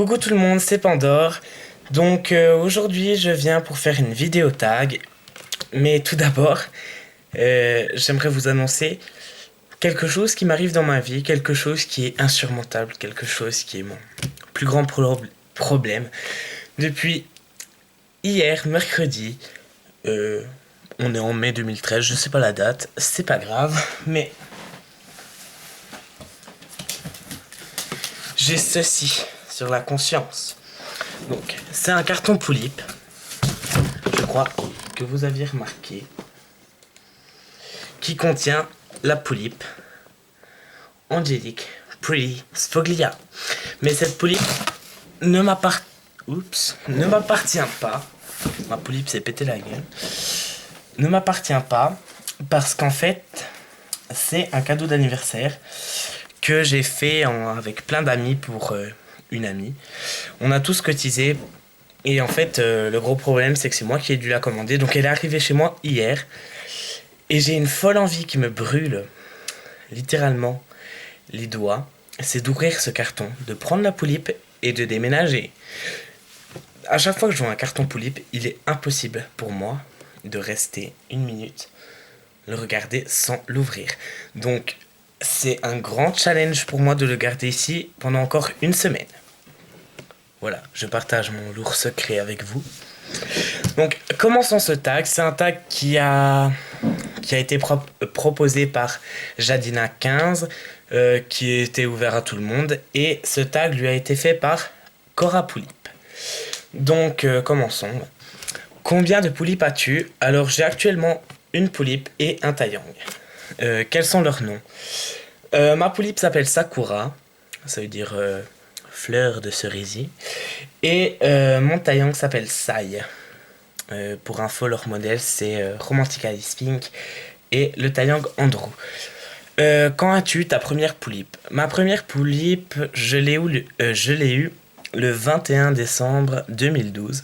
Coucou tout le monde, c'est Pandore. Donc aujourd'hui je viens pour faire une vidéo tag. Mais tout d'abord, j'aimerais vous annoncer quelque chose qui m'arrive dans ma vie, quelque chose qui est insurmontable, quelque chose qui est mon plus grand problème. Depuis hier, mercredi, on est en mai 2013, je sais pas la date, c'est pas grave, mais j'ai ceci sur la conscience. Donc, c'est un carton Poulippe, je crois que vous aviez remarqué, qui contient la Poulippe Angélique Pretty Sfoglia. Mais cette Poulippe ne m'appartient pas. Ma Poulippe s'est pété la gueule. Ne m'appartient pas parce qu'en fait, c'est un cadeau d'anniversaire que j'ai fait avec plein d'amis pour une amie. On a tous cotisé et en fait le gros problème c'est que c'est moi qui ai dû la commander, donc elle est arrivée chez moi hier et j'ai une folle envie qui me brûle littéralement les doigts, c'est d'ouvrir ce carton, de prendre la Poulippe et de déménager. À chaque fois que je vois un carton Poulippe, il est impossible pour moi de rester une minute le regarder sans l'ouvrir. Donc c'est un grand challenge pour moi de le garder ici pendant encore une semaine. Voilà, je partage mon lourd secret avec vous. Donc, commençons ce tag. C'est un tag qui a été proposé par Jadina15, qui était ouvert à tout le monde. Et ce tag lui a été fait par Cora Poulippe. Donc, commençons. Combien de poulipes as-tu? Alors, j'ai actuellement une poulippe et un taiyang. Quels sont leurs noms? Ma poulippe s'appelle Sakura. Ça veut dire fleur de cerisier. Et mon taiyang s'appelle Sai. Pour info, leur modèle c'est Romantica Ice Pink et le taiyang Andrew. Quand as-tu ta première poulippe? Ma première poulippe, je l'ai eu le 21 décembre 2012.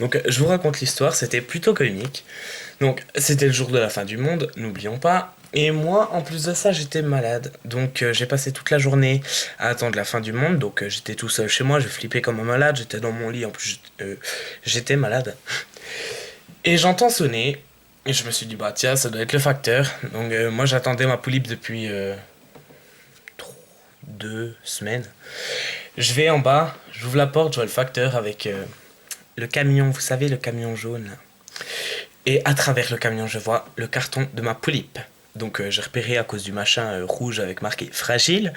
Donc je vous raconte l'histoire, c'était plutôt comique. Donc c'était le jour de la fin du monde, n'oublions pas. Et moi, en plus de ça, j'étais malade. Donc j'ai passé toute la journée à attendre la fin du monde. Donc j'étais tout seul chez moi, je flippais comme un malade, j'étais dans mon lit, en plus j'étais malade. Et j'entends sonner, et je me suis dit, bah tiens, ça doit être le facteur. Donc moi j'attendais ma poulippe depuis 2 semaines. Je vais en bas, j'ouvre la porte, je vois le facteur avec le camion, vous savez, le camion jaune là. Et à travers le camion, je vois le carton de ma poulippe. Donc j'ai repéré à cause du machin rouge avec marqué fragile.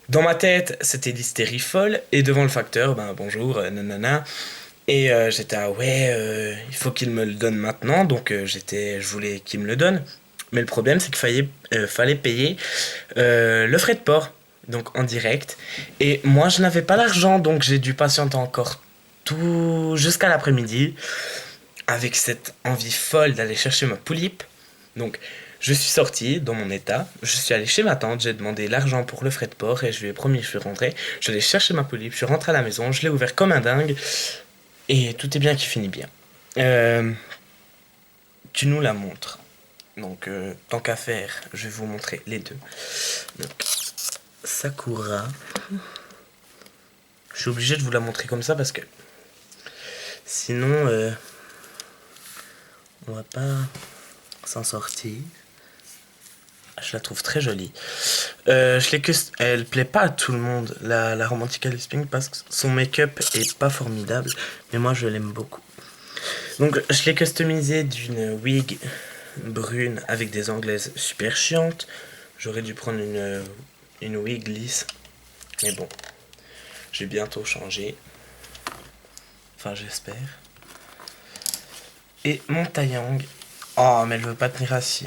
Dans ma tête, c'était l'hystérie folle. Et devant le facteur, ben bonjour, nanana. Et j'étais ouais, il faut qu'il me le donne maintenant. Donc je voulais qu'il me le donne. Mais le problème, c'est qu'il fallait payer le frais de port. Donc en direct. Et moi, je n'avais pas l'argent. Donc j'ai dû patienter encore tout jusqu'à l'après-midi. Avec cette envie folle d'aller chercher ma poulippe. Donc je suis sorti dans mon état, je suis allé chez ma tante, j'ai demandé l'argent pour le frais de port et je lui ai promis que je vais rentrer. Je suis allé chercher ma poulippe, je suis rentré à la maison, je l'ai ouvert comme un dingue et tout est bien qui finit bien. Tu nous la montres. Donc tant qu'à faire, je vais vous montrer les deux. Donc Sakura. Je suis obligé de vous la montrer comme ça parce que sinon on va pas s'en sortir. Je la trouve très jolie. Elle plaît pas à tout le monde, la Romantica Ice Pink, parce que son make-up est pas formidable, mais moi je l'aime beaucoup. Donc je l'ai customisée d'une wig brune avec des anglaises super chiantes. J'aurais dû prendre une wig lisse, mais bon, j'ai bientôt changé. Enfin j'espère. Et mon taiyang. Oh mais elle veut pas tenir assis.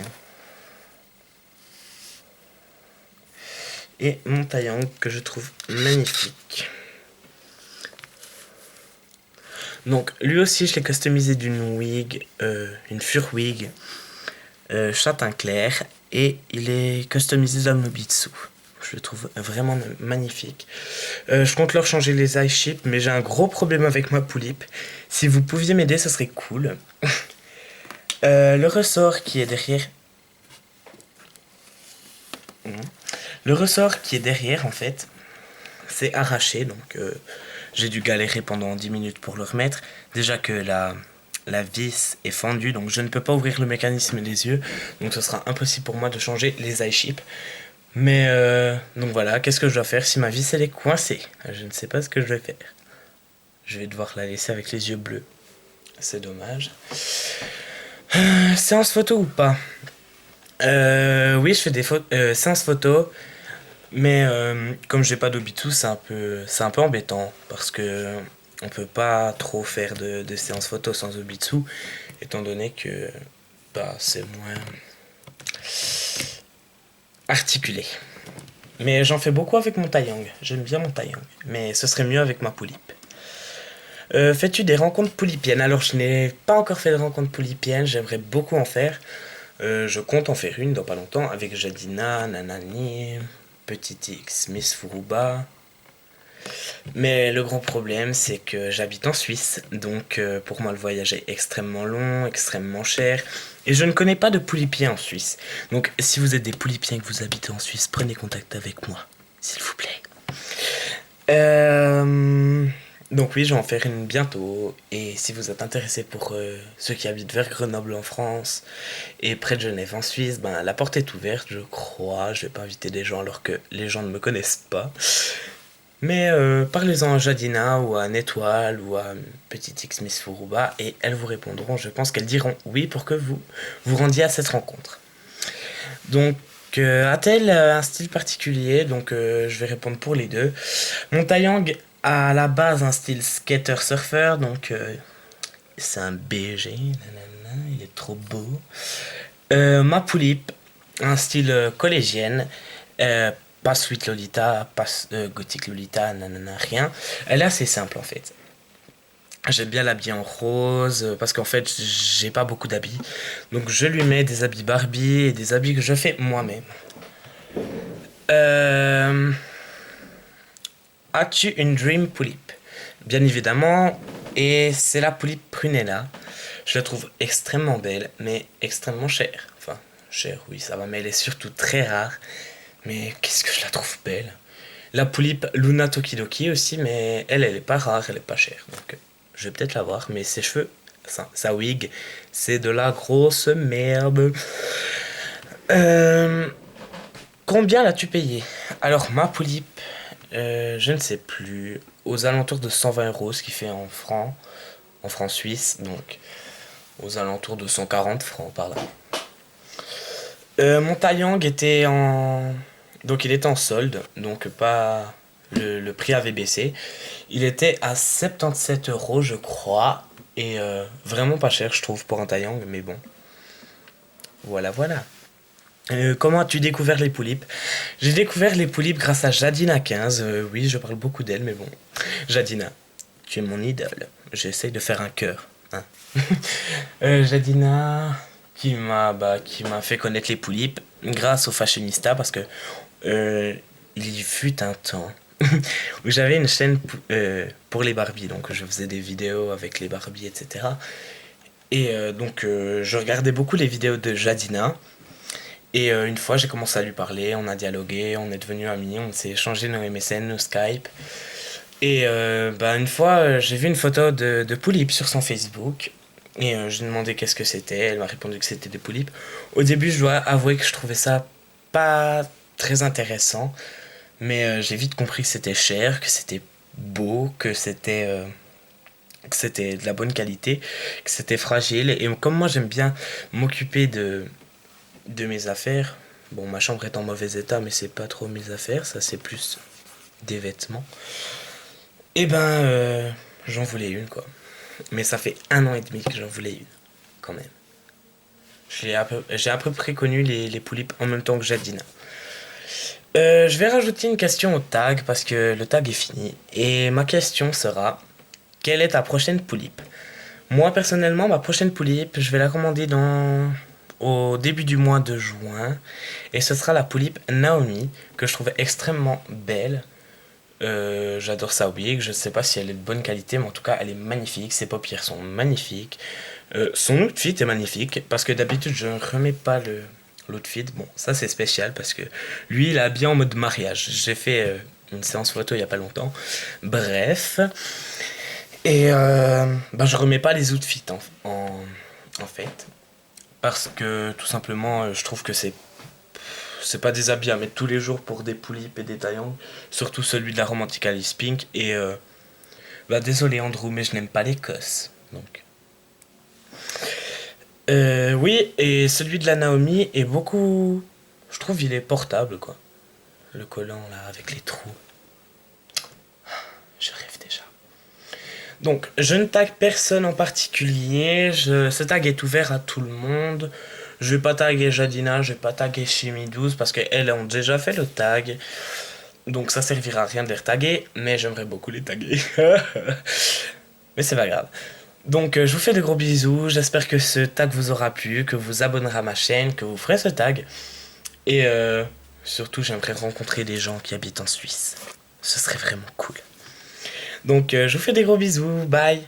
Et mon taiyang que je trouve magnifique. Donc lui aussi je l'ai customisé d'une wig, une fur wig châtain clair et il est customisé d'un Nobitsu. Je le trouve vraiment magnifique. Je compte leur changer les eye chips mais j'ai un gros problème avec ma poulippe. Si vous pouviez m'aider ce serait cool. Le ressort qui est derrière. Le ressort qui est derrière en fait, c'est arraché donc J'ai dû galérer pendant 10 minutes pour le remettre. Déjà que la vis est fendue, donc je ne peux pas ouvrir le mécanisme des yeux. Donc ce sera impossible pour moi de changer les eye chips. Mais donc voilà, qu'est-ce que je dois faire si ma vis elle est coincée? Je ne sais pas ce que je vais faire. Je vais devoir la laisser avec les yeux bleus. C'est dommage. Séance photo ou pas? Oui, je fais des séances photo. Mais comme j'ai pas d'Obitsu, c'est un peu embêtant parce que on peut pas trop faire de séances photo sans Obitsu, étant donné que bah, c'est moins articulé. Mais j'en fais beaucoup avec mon Taiyang. J'aime bien mon Taiyang, mais ce serait mieux avec ma poulipe. Fais-tu des rencontres poulipiennes? Alors je n'ai pas encore fait de rencontres poulipiennes, j'aimerais beaucoup en faire. Je compte en faire une dans pas longtemps avec Jadina, Nanani, Petit X, Miss Furuba. Mais le grand problème, c'est que j'habite en Suisse, donc pour moi le voyage est extrêmement long, extrêmement cher, et je ne connais pas de poulipiens en Suisse. Donc si vous êtes des poulipiens et que vous habitez en Suisse, prenez contact avec moi, s'il vous plaît. Donc oui, je vais en faire une bientôt, et si vous êtes intéressé pour ceux qui habitent vers Grenoble en France, et près de Genève en Suisse, ben la porte est ouverte, je crois, je vais pas inviter des gens alors que les gens ne me connaissent pas. Mais parlez-en à Jadina ou à Nettoile ou à Petit X Miss Furuba et elles vous répondront. Je pense qu'elles diront oui pour que vous vous rendiez à cette rencontre. Donc, a-t-elle un style particulier? Donc, je vais répondre pour les deux. Mon Taeyang a à la base un style skater-surfer, donc c'est un BG. Nanana, il est trop beau. Ma poulipe, un style collégienne. Pas Sweet Lolita, pas Gothic Lolita, nanana, rien. Elle est assez simple en fait. J'aime bien l'habiller en rose parce qu'en fait j'ai pas beaucoup d'habits. Donc je lui mets des habits Barbie et des habits que je fais moi-même. Euh, As-tu une Dream Poulip? Bien évidemment, et c'est la Poulip Prunella. Je la trouve extrêmement belle, mais extrêmement chère. Enfin, chère, oui, ça va, mais elle est surtout très rare. Mais qu'est-ce que je la trouve belle. La Poulipe Luna Tokidoki aussi, mais elle est pas rare, elle est pas chère. Donc je vais peut-être la voir, mais ses cheveux, sa wig, c'est de la grosse merde. Euh, Combien l'as-tu payé? Alors ma Poulipe, je ne sais plus, aux alentours de 120 euros, ce qui fait en francs suisses, donc aux alentours de 140 francs par là. Mon Taeyang était en... Donc il était en solde, donc pas... Le prix avait baissé. Il était à 77 euros, je crois. Et vraiment pas cher, je trouve, pour un Taeyang, mais bon. Voilà, voilà. Comment as-tu découvert les poulipes? J'ai découvert les poulipes grâce à Jadina 15. Oui, je parle beaucoup d'elle, mais bon. Jadina, tu es mon idole. J'essaye de faire un cœur. Hein. Jadina qui m'a fait connaître les poulipes grâce au Fashionista parce que il fut un temps où j'avais une chaîne pour les Barbies, donc je faisais des vidéos avec les Barbies, etc. Et donc je regardais beaucoup les vidéos de Jadina. Et une fois j'ai commencé à lui parler, on a dialogué, on est devenus amis, on s'est échangé nos MSN, nos Skype. Et une fois j'ai vu une photo de poulipes sur son Facebook. Et je lui ai demandé qu'est-ce que c'était, elle m'a répondu que c'était des poulipes. Au début, je dois avouer que je trouvais ça pas très intéressant, mais j'ai vite compris que c'était cher, que c'était beau, que c'était de la bonne qualité, que c'était fragile. Et comme moi, j'aime bien m'occuper de mes affaires, bon, ma chambre est en mauvais état, mais c'est pas trop mes affaires, ça c'est plus des vêtements. Et j'en voulais une, quoi. Mais ça fait 1 an et demi que j'en voulais une, quand même. J'ai à peu près connu les poulipes en même temps que Jadina. Je vais rajouter une question au tag parce que le tag est fini. Et ma question sera, quelle est ta prochaine poulipe? Moi personnellement, ma prochaine poulipe, je vais la commander au début du mois de juin. Et ce sera la poulipe Naomi, que je trouve extrêmement belle. J'adore sa wig, je sais pas si elle est de bonne qualité, mais en tout cas elle est magnifique, ses paupières sont magnifiques. Son outfit est magnifique, parce que d'habitude je ne remets pas l'outfit. Bon, ça c'est spécial parce que lui il est habillé en mode mariage. J'ai fait une séance photo il y a pas longtemps. Bref. Et je remets pas les outfits en fait. Parce que tout simplement, je trouve que c'est pas des habits à mettre tous les jours pour des poulipes et des taillants. Surtout celui de la Romantic Alice Pink. Et désolé Andrew, mais je n'aime pas l'Écosse. Donc. Oui, et celui de la Naomi est beaucoup. Je trouve il est portable quoi. Le collant là avec les trous. Je rêve déjà. Donc, je ne tag personne en particulier. Ce tag est ouvert à tout le monde. Je vais pas taguer Jadina, je vais pas taguer Chimie12 parce qu'elles ont déjà fait le tag. Donc ça servira à rien de les retaguer, mais j'aimerais beaucoup les taguer. Mais c'est pas grave. Donc je vous fais de gros bisous, j'espère que ce tag vous aura plu, que vous vous abonnerez à ma chaîne, que vous ferez ce tag. Et surtout j'aimerais rencontrer des gens qui habitent en Suisse. Ce serait vraiment cool. Donc je vous fais des gros bisous, bye.